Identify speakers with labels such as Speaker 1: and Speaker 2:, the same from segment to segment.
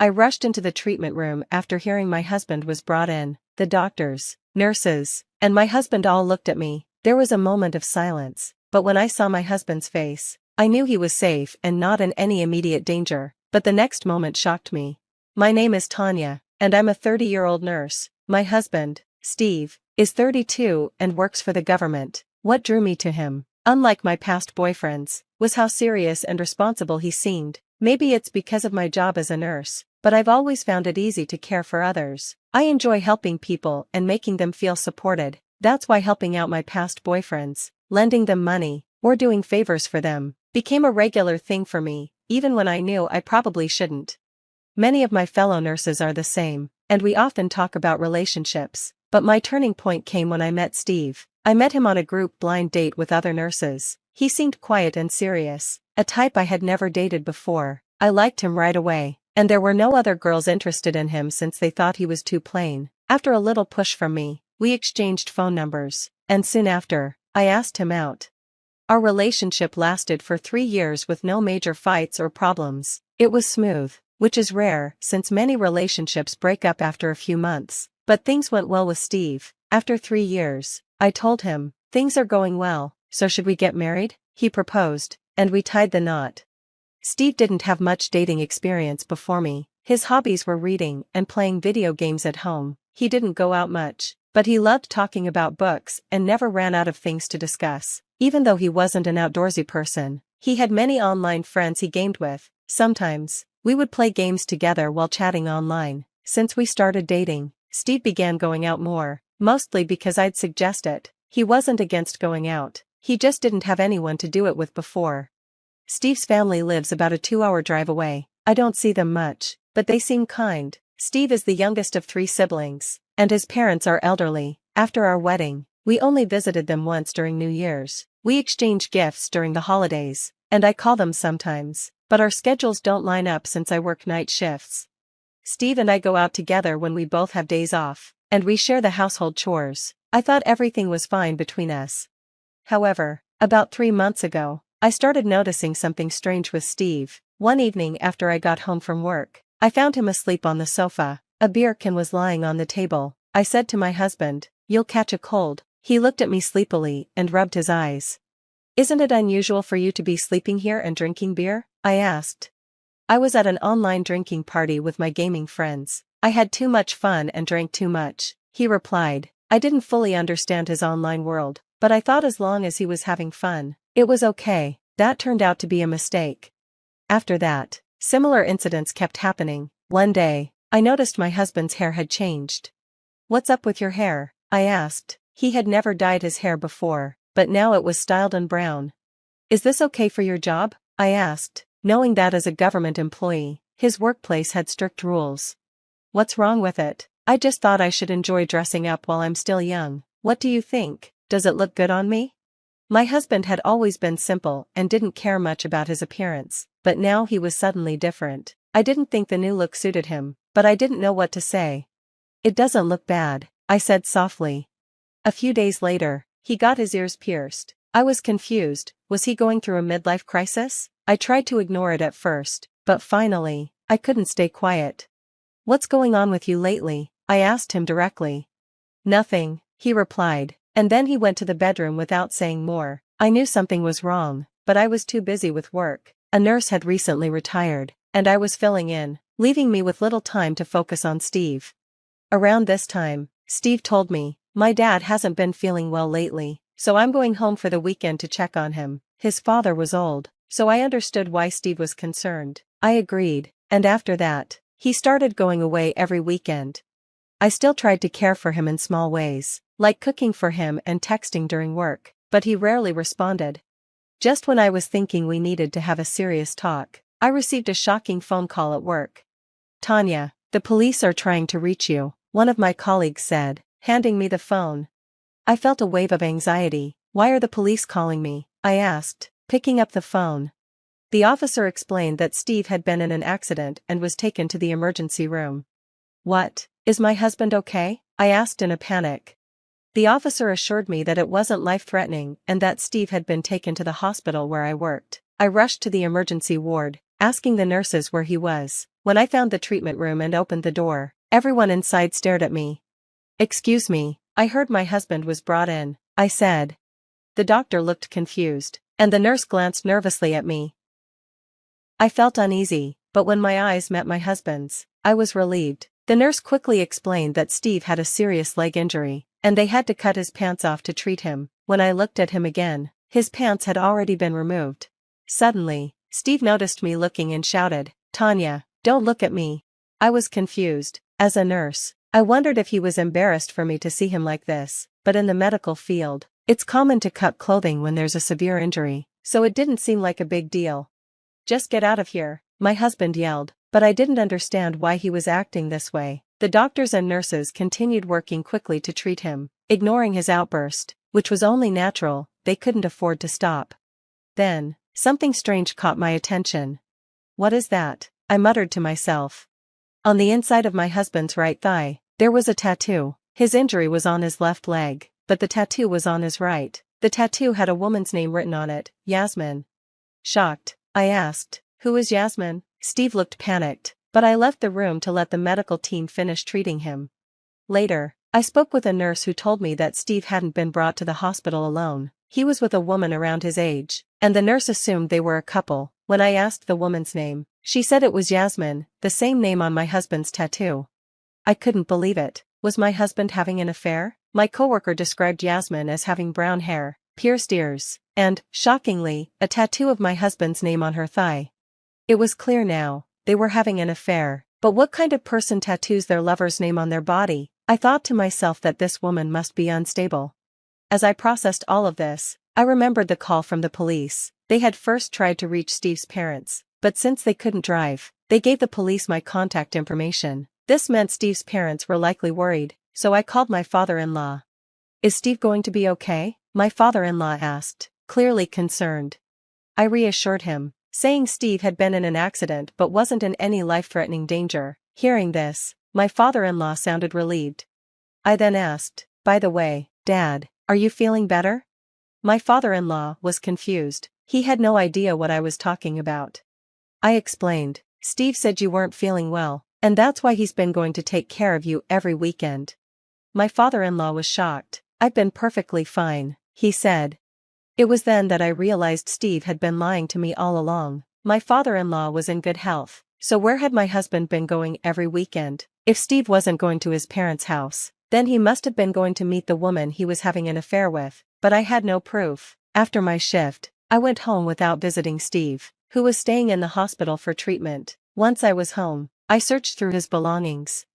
Speaker 1: I rushed into the treatment room after hearing my husband was brought in. The doctors, nurses, and my husband all looked at me. There was a moment of silence, but when I saw my husband's face, I knew he was safe and not in any immediate danger. But the next moment shocked me. My name is Tanya, and I'm a 30-year-old nurse. My husband, Steve, is 32 and works for the government. What drew me to him, unlike my past boyfriends, was how serious and responsible he seemed. Maybe it's because of my job as a nurse, but I've always found it easy to care for others. I enjoy helping people and making them feel supported. That's why helping out my past boyfriends, lending them money, or doing favors for them, became a regular thing for me, even when I knew I probably shouldn't. Many of my fellow nurses are the same, and we often talk about relationships, but my turning point came when I met Steve. I met him on a group blind date with other nurses. He seemed quiet and serious, a type I had never dated before. I liked him right away, and there were no other girls interested in him since they thought he was too plain. After a little push from me, we exchanged phone numbers, and soon after, I asked him out. Our relationship lasted for 3 years with no major fights or problems. It was smooth, which is rare since many relationships break up after a few months. But things went well with Steve. After 3 years, I told him, things are going well, so should we get married? He proposed, and we tied the knot. Steve didn't have much dating experience before me. His hobbies were reading and playing video games at home. He didn't go out much, but he loved talking about books and never ran out of things to discuss. Even though he wasn't an outdoorsy person, he had many online friends he gamed with. Sometimes, we would play games together while chatting online. Since we started dating, Steve began going out more, mostly because I'd suggest it. He wasn't against going out, he just didn't have anyone to do it with before. Steve's family lives about a 2-hour drive away. I don't see them much, but they seem kind. Steve is the youngest of 3 siblings, and his parents are elderly. After our wedding, we only visited them once during New Year's. We exchange gifts during the holidays, and I call them sometimes, but our schedules don't line up since I work night shifts. Steve and I go out together when we both have days off, and we share the household chores. I thought everything was fine between us. However, about 3 months ago, I started noticing something strange with Steve. One evening after I got home from work, I found him asleep on the sofa. A beer can was lying on the table. I said to my husband, "You'll catch a cold." He looked at me sleepily and rubbed his eyes. "Isn't it unusual for you to be sleeping here and drinking beer?" I asked. I was at an online drinking party with my gaming friends. I had too much fun and drank too much, he replied. I didn't fully understand his online world, but I thought as long as he was having fun, it was okay. That turned out to be a mistake. After that, similar incidents kept happening. One day, I noticed my husband's hair had changed. "What's up with your hair?" I asked. He had never dyed his hair before, but now it was styled and brown. "Is this okay for your job?" I asked, knowing that as a government employee, his workplace had strict rules. "What's wrong with it? I just thought I should enjoy dressing up while I'm still young. What do you think? Does it look good on me?" My husband had always been simple and didn't care much about his appearance, but now he was suddenly different. I didn't think the new look suited him, but I didn't know what to say. "It doesn't look bad," I said softly. A few days later, he got his ears pierced. I was confused. Was he going through a midlife crisis? I tried to ignore it at first, but finally, I couldn't stay quiet. "What's going on with you lately?" I asked him directly. "Nothing," he replied, and then he went to the bedroom without saying more. I knew something was wrong, but I was too busy with work. A nurse had recently retired, and I was filling in, leaving me with little time to focus on Steve. Around this time, Steve told me, "My dad hasn't been feeling well lately, so I'm going home for the weekend to check on him." His father was old, so I understood why Steve was concerned. I agreed, and after that, he started going away every weekend. I still tried to care for him in small ways, like cooking for him and texting during work, but he rarely responded. Just when I was thinking we needed to have a serious talk, I received a shocking phone call at work. "Tanya, the police are trying to reach you," one of my colleagues said, handing me the phone. I felt a wave of anxiety. "Why are the police calling me?" I asked, picking up the phone. The officer explained that Steve had been in an accident and was taken to the emergency room. "What? Is my husband okay?" I asked in a panic. The officer assured me that it wasn't life-threatening and that Steve had been taken to the hospital where I worked. I rushed to the emergency ward, asking the nurses where he was. When I found the treatment room and opened the door, everyone inside stared at me. "Excuse me, I heard my husband was brought in," I said. The doctor looked confused, and the nurse glanced nervously at me. I felt uneasy, but when my eyes met my husband's, I was relieved. The nurse quickly explained that Steve had a serious leg injury, and they had to cut his pants off to treat him. When I looked at him again, his pants had already been removed. Suddenly, Steve noticed me looking and shouted, "Tanya, don't look at me." I was confused. As a nurse, I wondered if he was embarrassed for me to see him like this, but in the medical field, it's common to cut clothing when there's a severe injury, so it didn't seem like a big deal. "Just get out of here," my husband yelled, but I didn't understand why he was acting this way. The doctors and nurses continued working quickly to treat him, ignoring his outburst, which was only natural. They couldn't afford to stop. Then, something strange caught my attention. "What is that?" I muttered to myself. On the inside of my husband's right thigh, there was a tattoo. His injury was on his left leg, but the tattoo was on his right. The tattoo had a woman's name written on it, Yasmin. Shocked, I asked, "Who is Yasmin?" Steve looked panicked, but I left the room to let the medical team finish treating him. Later, I spoke with a nurse who told me that Steve hadn't been brought to the hospital alone. He was with a woman around his age, and the nurse assumed they were a couple. When I asked the woman's name, she said it was Yasmin, the same name on my husband's tattoo. I couldn't believe it. Was my husband having an affair? My coworker described Yasmin as having brown hair, pierced ears, and, shockingly, a tattoo of my husband's name on her thigh. It was clear now, they were having an affair. But what kind of person tattoos their lover's name on their body? I thought to myself that this woman must be unstable. As I processed all of this, I remembered the call from the police. They had first tried to reach Steve's parents, but since they couldn't drive, they gave the police my contact information. This meant Steve's parents were likely worried, so I called my father-in-law. "Is Steve going to be okay?" my father-in-law asked, clearly concerned. I reassured him, saying Steve had been in an accident but wasn't in any life-threatening danger. Hearing this, my father-in-law sounded relieved. I then asked, "By the way, Dad, are you feeling better?" My father-in-law was confused. He had no idea what I was talking about. I explained, "Steve said you weren't feeling well, and that's why he's been going to take care of you every weekend." My father-in-law was shocked. "I've been perfectly fine," he said. It was then that I realized Steve had been lying to me all along. My father-in-law was in good health, so where had my husband been going every weekend? If Steve wasn't going to his parents' house, then he must have been going to meet the woman he was having an affair with, but I had no proof. After my shift, I went home without visiting Steve, who was staying in the hospital for treatment. Once I was home, I searched through his belongings.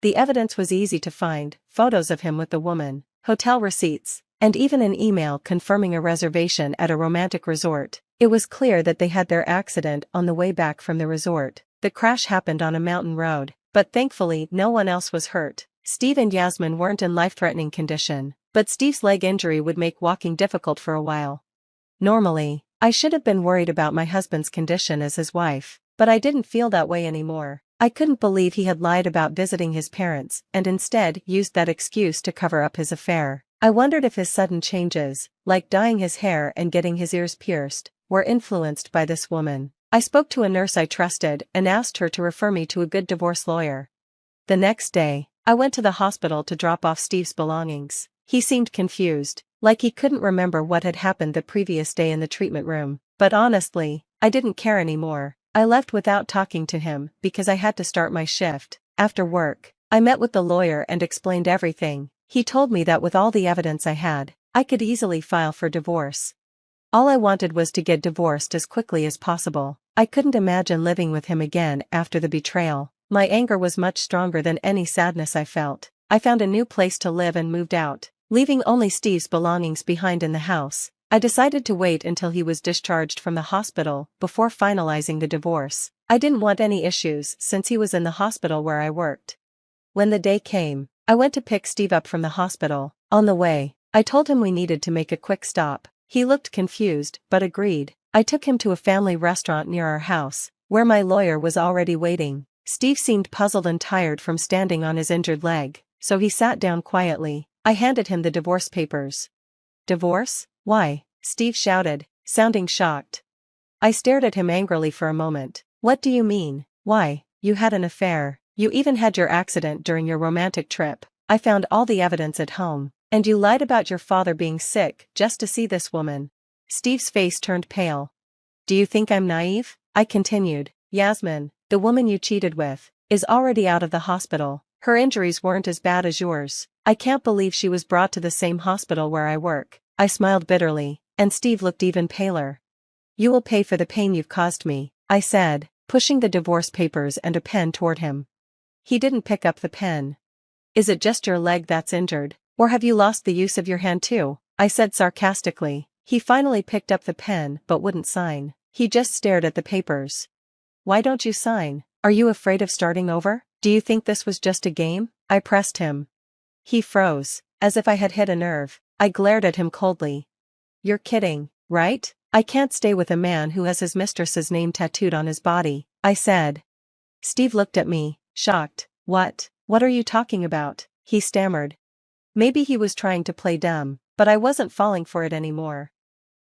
Speaker 1: The evidence was easy to find: photos of him with the woman, hotel receipts, and even an email confirming a reservation at a romantic resort. It was clear that they had their accident on the way back from the resort. The crash happened on a mountain road, but thankfully no one else was hurt. Steve and Yasmin weren't in life-threatening condition, but Steve's leg injury would make walking difficult for a while. Normally, I should have been worried about my husband's condition as his wife, but I didn't feel that way anymore. I couldn't believe he had lied about visiting his parents and instead used that excuse to cover up his affair. I wondered if his sudden changes, like dyeing his hair and getting his ears pierced, were influenced by this woman. I spoke to a nurse I trusted and asked her to refer me to a good divorce lawyer. The next day, I went to the hospital to drop off Steve's belongings. He seemed confused, like he couldn't remember what had happened the previous day in the treatment room. But honestly, I didn't care anymore. I left without talking to him because I had to start my shift. After work, I met with the lawyer and explained everything. He told me that with all the evidence I had, I could easily file for divorce. All I wanted was to get divorced as quickly as possible. I couldn't imagine living with him again after the betrayal. My anger was much stronger than any sadness I felt. I found a new place to live and moved out, leaving only Steve's belongings behind in the house. I decided to wait until he was discharged from the hospital before finalizing the divorce. I didn't want any issues since he was in the hospital where I worked. When the day came, I went to pick Steve up from the hospital. On the way, I told him we needed to make a quick stop. He looked confused, but agreed. I took him to a family restaurant near our house, where my lawyer was already waiting. Steve seemed puzzled and tired from standing on his injured leg, so he sat down quietly. I handed him the divorce papers. "Divorce? Why?" Steve shouted, sounding shocked. I stared at him angrily for a moment. "What do you mean, why?" You had an affair. You even had your accident during your romantic trip. I found all the evidence at home. And you lied about your father being sick just to see this woman. Steve's face turned pale. Do you think I'm naive? I continued. Yasmin, the woman you cheated with, is already out of the hospital. Her injuries weren't as bad as yours. I can't believe she was brought to the same hospital where I work. I smiled bitterly, and Steve looked even paler. You will pay for the pain you've caused me, I said, pushing the divorce papers and a pen toward him. He didn't pick up the pen. Is it just your leg that's injured, or have you lost the use of your hand too? I said sarcastically. He finally picked up the pen but wouldn't sign. He just stared at the papers. Why don't you sign? Are you afraid of starting over? Do you think this was just a game? I pressed him. He froze, as if I had hit a nerve. I glared at him coldly. You're kidding, right? I can't stay with a man who has his mistress's name tattooed on his body, I said. Steve looked at me, shocked. What are you talking about? He stammered. Maybe he was trying to play dumb, but I wasn't falling for it anymore.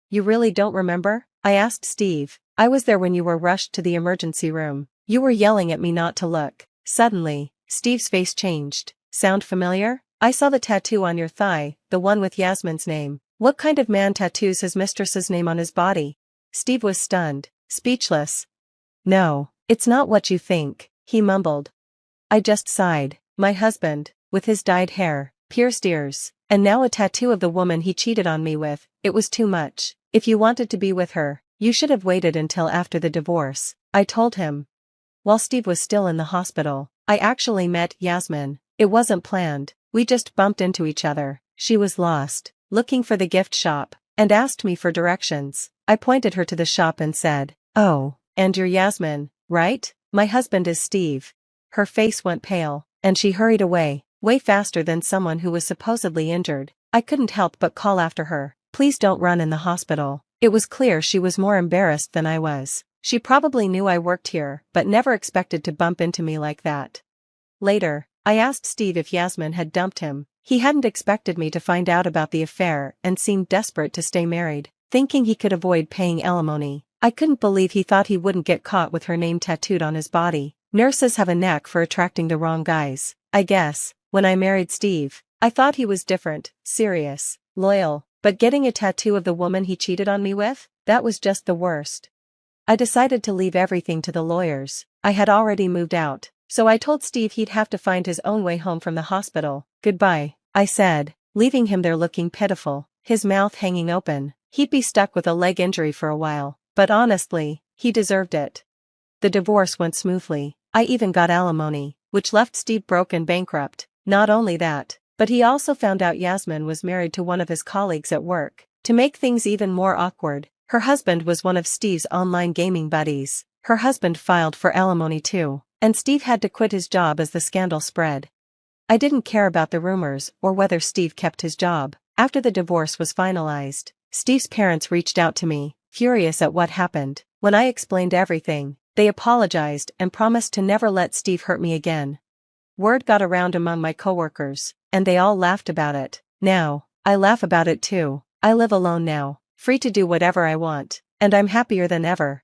Speaker 1: You really don't remember? I asked Steve. I was there when you were rushed to the emergency room. You were yelling at me not to look. Suddenly, Steve's face changed. Sound familiar? I saw the tattoo on your thigh, the one with Yasmin's name. What kind of man tattoos his mistress's name on his body? Steve was stunned, speechless. No, it's not what you think, he mumbled. I just sighed. My husband, with his dyed hair, pierced ears, and now a tattoo of the woman he cheated on me with. It was too much. If you wanted to be with her, you should have waited until after the divorce, I told him. While Steve was still in the hospital, I actually met Yasmin. It wasn't planned, we just bumped into each other. She was lost, looking for the gift shop, and asked me for directions. I pointed her to the shop and said, Oh, and you're Yasmin, right? My husband is Steve. Her face went pale, and she hurried away, way faster than someone who was supposedly injured. I couldn't help but call after her. Please don't run in the hospital. It was clear she was more embarrassed than I was. She probably knew I worked here, but never expected to bump into me like that. Later, I asked Steve if Yasmin had dumped him. He hadn't expected me to find out about the affair and seemed desperate to stay married, thinking he could avoid paying alimony. I couldn't believe he thought he wouldn't get caught with her name tattooed on his body. Nurses have a knack for attracting the wrong guys. I guess, when I married Steve, I thought he was different, serious, loyal, but getting a tattoo of the woman he cheated on me with? That was just the worst. I decided to leave everything to the lawyers. I had already moved out, so I told Steve he'd have to find his own way home from the hospital. Goodbye, I said, leaving him there looking pitiful, his mouth hanging open. He'd be stuck with a leg injury for a while, but honestly, he deserved it. The divorce went smoothly. I even got alimony, which left Steve broke and bankrupt. Not only that, but he also found out Yasmin was married to one of his colleagues at work. To make things even more awkward, her husband was one of Steve's online gaming buddies. Her husband filed for alimony too, and Steve had to quit his job as the scandal spread. I didn't care about the rumors or whether Steve kept his job. After the divorce was finalized, Steve's parents reached out to me, furious at what happened. When I explained everything, they apologized and promised to never let Steve hurt me again. Word got around among my coworkers, and they all laughed about it. Now, I laugh about it too. I live alone now, free to do whatever I want, and I'm happier than ever.